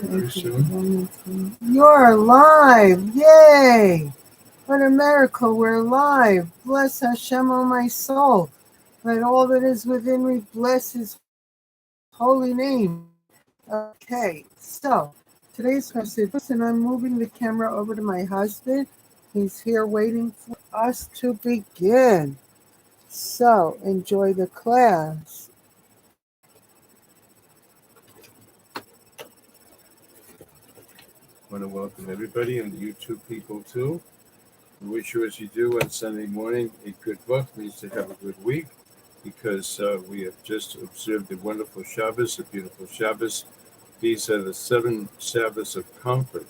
very soon. You're live! Yay! What a miracle, we're live. Bless Hashem, oh my soul. Let all that is within me bless his holy name. Okay, so today's Chassidus, and I'm moving the camera over to my husband. He's here waiting for us to begin. So enjoy the class. I want to welcome everybody and the YouTube people too. We wish you, as you do on Sunday morning, a good book. Means to have a good week, because we have just observed a wonderful Shabbos, a beautiful Shabbos. These are the 7 Sabbaths of comfort,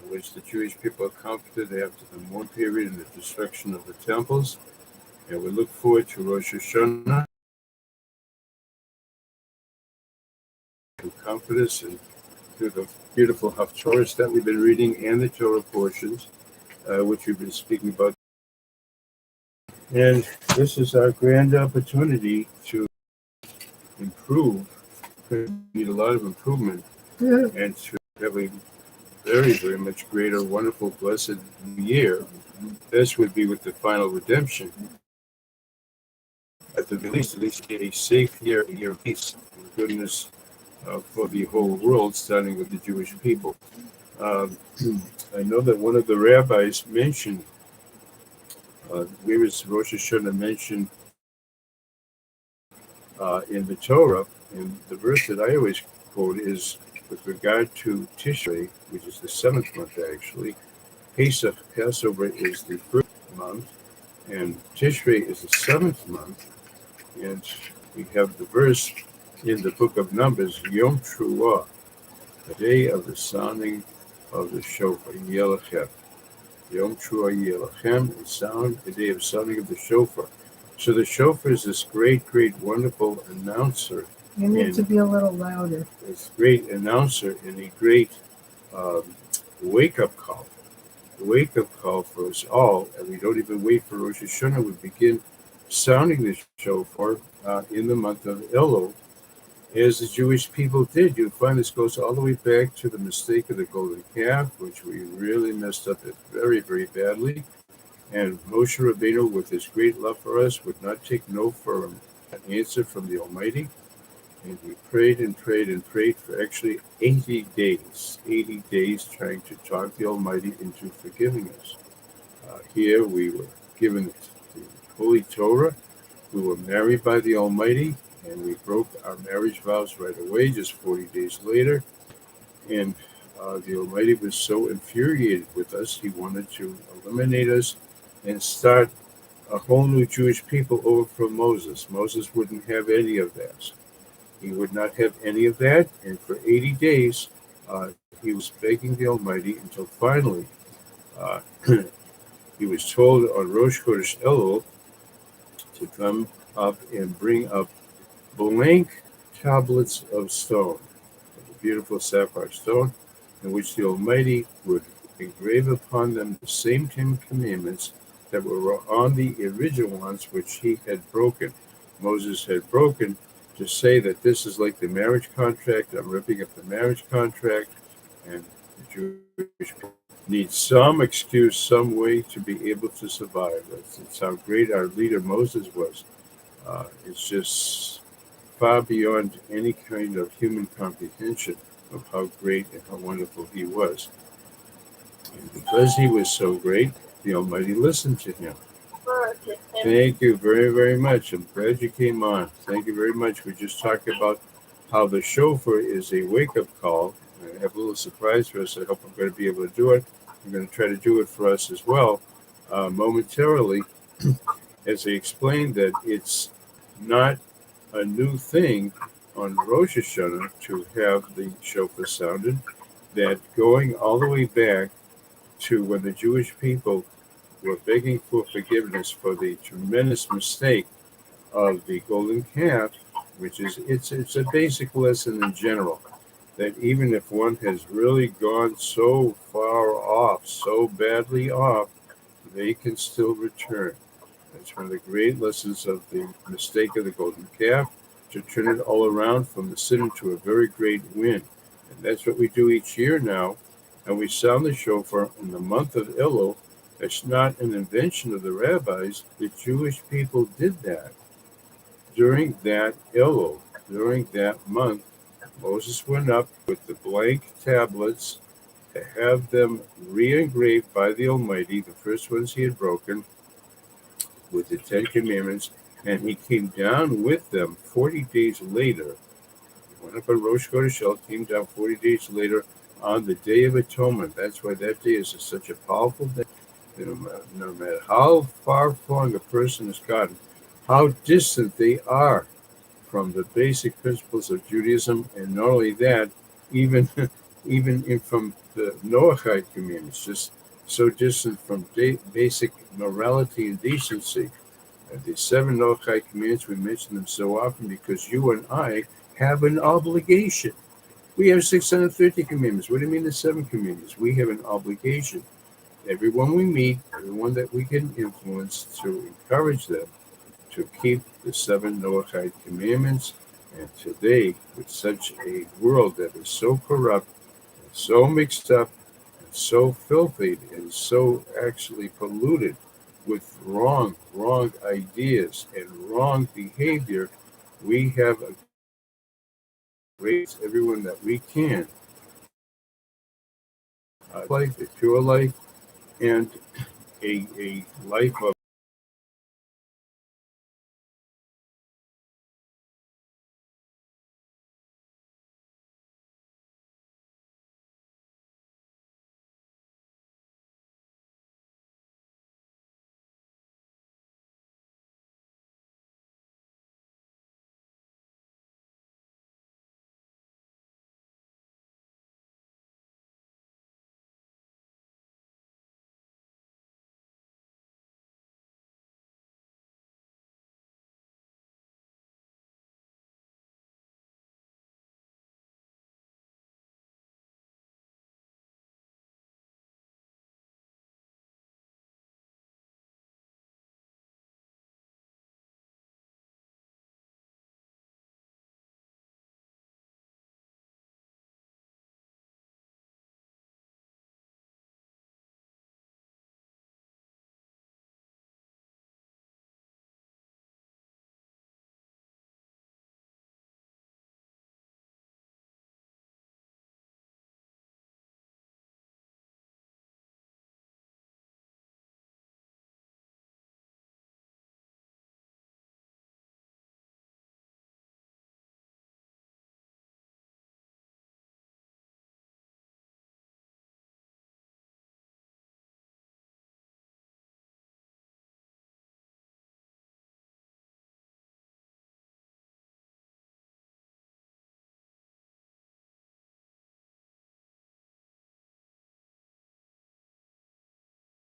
in which the Jewish people are comforted after the mourn period and the destruction of the temples. And we look forward to Rosh Hashanah to comfort us and through the beautiful Haftorahs that we've been reading and the Torah portions, which we've been speaking about. And this is our grand opportunity to improve. We need a lot of improvement and to have a very, very much greater, wonderful, blessed new year. This would be with the final redemption. At the least a safe year, a year of peace and goodness for the whole world, starting with the Jewish people. I know that one of the rabbis mentioned, where is Rosh Hashanah mentioned in the Torah, and the verse that I always quote is with regard to Tishrei, which is the 7th month actually. Passover is the 1st month, and Tishrei is the 7th month, and we have the verse in the book of Numbers, Yom Truah, the day of the sounding of the shofar, Yelachem. Yom Truah Yelachem, the day of sounding of the shofar. So the shofar is this great, great, wonderful announcer. You need to be a little louder. This great announcer and a great wake-up call. The wake-up call for us all, and we don't even wait for Rosh Hashanah. We begin sounding the shofar in the month of Elul, as the Jewish people did. You'll find this goes all the way back to the mistake of the golden calf, which we really messed up it very, very badly. And Moshe Rabbeinu, with his great love for us, would not take no for an answer from the Almighty. And he prayed and prayed and prayed for actually 80 days. 80 days trying to talk the Almighty into forgiving us. Here we were given the Holy Torah. We were married by the Almighty, and we broke our marriage vows right away, just 40 days later. And the Almighty was so infuriated with us, he wanted to eliminate us and start a whole new Jewish people over from Moses. Moses wouldn't have any of that. He would not have any of that, and for 80 days, he was begging the Almighty until finally he was told on Rosh Chodesh Elul to come up and bring up blank tablets of stone, the beautiful sapphire stone, in which the Almighty would engrave upon them the same 10 commandments that were on the original ones which he had broken. Moses had broken, to say that this is like the marriage contract. I'm ripping up the marriage contract, and the Jewish people need some excuse, some way to be able to survive. That's how great our leader Moses was. It's just far beyond any kind of human comprehension of how great and how wonderful he was. And because he was so great, the Almighty listened to him. Thank you very, very much. I'm glad you came on. Thank you very much. We just talked about how the shofar is a wake-up call. I have a little surprise for us. I hope I'm going to be able to do it. I'm going to try to do it for us as well momentarily, as I explained that it's not a new thing on Rosh Hashanah to have the shofar sounded, that going all the way back to when the Jewish people were begging for forgiveness for the tremendous mistake of the golden calf, which is it's a basic lesson in general, that even if one has really gone so far off, so badly off, they can still return. That's one of the great lessons of the mistake of the golden calf, to turn it all around from the sin into a very great win. And that's what we do each year now. And we sound the shofar in the month of Elul. It's not an invention of the rabbis. The Jewish people did that. During that Elul, during that month, Moses went up with the blank tablets to have them re-engraved by the Almighty, the first ones he had broken, with the Ten Commandments, and he came down with them 40 days later. He went up on Rosh Chodesh, came down 40 days later on the Day of Atonement. That's why that day is such a powerful day. No matter how far flung a person has gotten, how distant they are from the basic principles of Judaism, and not only that, even from the Noahide commandments, just so distant from basic morality and decency. The 7 Noahide commandments, we mention them so often because you and I have an obligation. We have 630 commandments. What do you mean the 7 commandments? We have an obligation. Everyone we meet, everyone that we can influence, to encourage them to keep the 7 Noahide commandments. And today, with such a world that is so corrupt, and so mixed up, and so filthy, and so actually polluted with wrong ideas and wrong behavior, we have a grace everyone that we can. Life, a pure life, and a life of